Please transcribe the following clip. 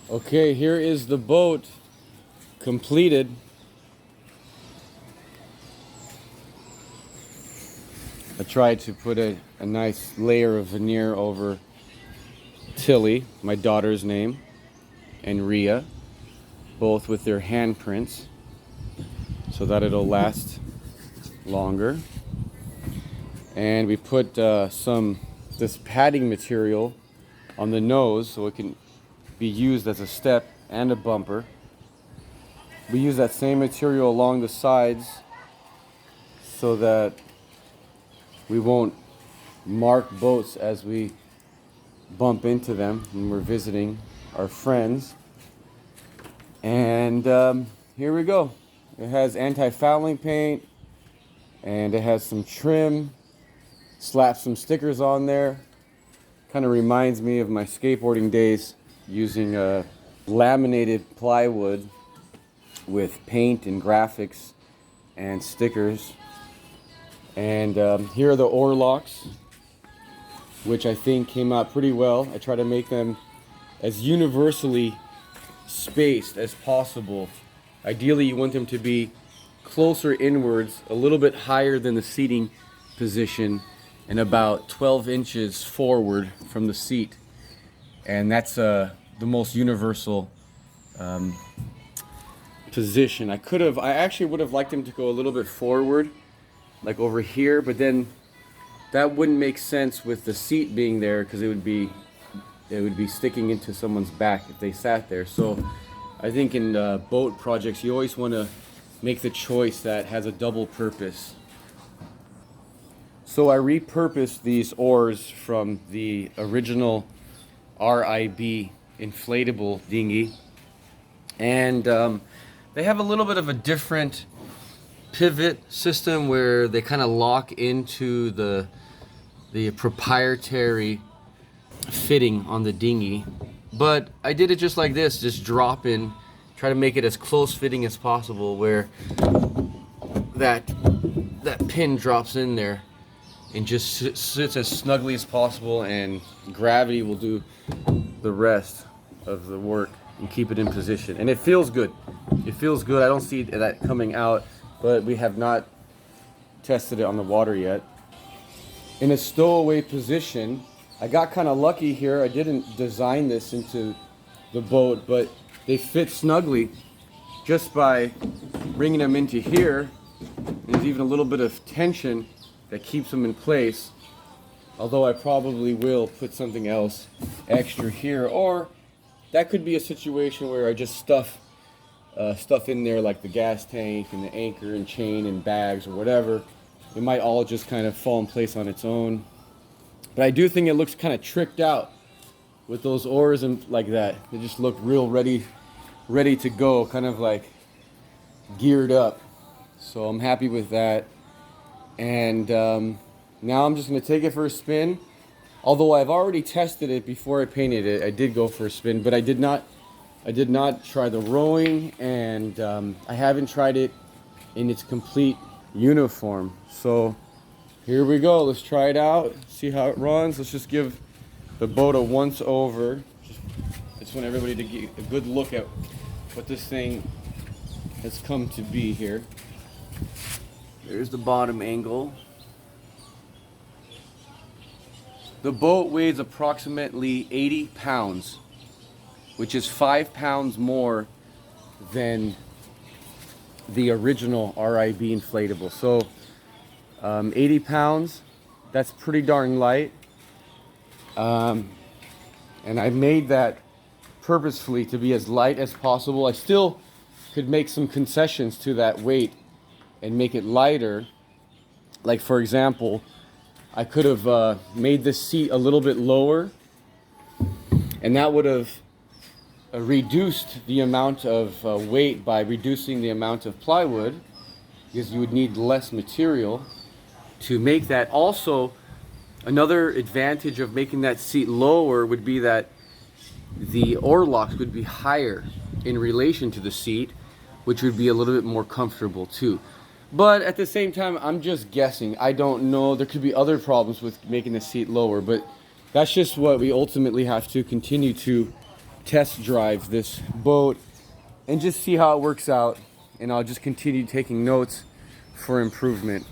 Okay, here is the boat completed. I tried to put a nice layer of veneer over Tilly, my daughter's name, and Rhea, both with their handprints, so that it'll last longer. And we put this padding material on the nose so it can be used as a step and a bumper. We use that same material along the sides so that we won't mark boats as we bump into them when we're visiting our friends. And here we go. It has anti-fouling paint and it has some trim. Slap some stickers on there. Kind of reminds me of my skateboarding days using laminated plywood with paint and graphics and stickers. And here are the oar locks, which I think came out pretty well. I try to make them as universally spaced as possible. Ideally, you want them to be closer inwards, a little bit higher than the seating position, and about 12 inches forward from the seat. And that's the most universal position. I actually would have liked them to go a little bit forward, like over here, but then that wouldn't make sense with the seat being there because it would be sticking into someone's back if they sat there. So I think in boat projects, you always want to make the choice that has a double purpose. So I repurposed these oars from the original RIB inflatable dinghy, and they have a little bit of a different pivot system where they kind of lock into the proprietary fitting on the dinghy. But I did it just like this, just drop in, try to make it as close fitting as possible, where that pin drops in there and just sits as snugly as possible, and gravity will do the rest of the work and keep it in position. And it feels good. It feels good. I don't see that coming out, but we have not tested it on the water yet. In a stowaway position, I got kind of lucky here. I didn't design this into the boat, but they fit snugly just by bringing them into here. There's even a little bit of tension that keeps them in place, although I probably will put something else extra here, or that could be a situation where I just stuff in there like the gas tank and the anchor and chain and bags or whatever. It might all just kind of fall in place on its own. But I do think it looks kind of tricked out with those oars and like that. They just look real ready to go, kind of like geared up. So I'm happy with that. And now I'm just going to take it for a spin. Although I've already tested it before I painted it, I did go for a spin, but I did not try the rowing, and I haven't tried it in its complete uniform. So here we go. Let's try it out, see how it runs. Let's just give the boat a once over. Just want everybody to get a good look at what this thing has come to be here. There's the bottom angle. The boat weighs approximately 80 pounds, which is 5 pounds more than the original RIB inflatable. So 80 pounds, that's pretty darn light. And I made that purposefully to be as light as possible. I still could make some concessions to that weight and make it lighter. Like, for example, I could have made this seat a little bit lower, and that would have reduced the amount of weight by reducing the amount of plywood, because you would need less material to make that. Also, another advantage of making that seat lower would be that the oar locks would be higher in relation to the seat, which would be a little bit more comfortable too. But at the same time, I'm just guessing. I don't know. There could be other problems with making the seat lower, but that's just what we ultimately have to continue to test drive this boat and just see how it works out, and I'll just continue taking notes for improvement.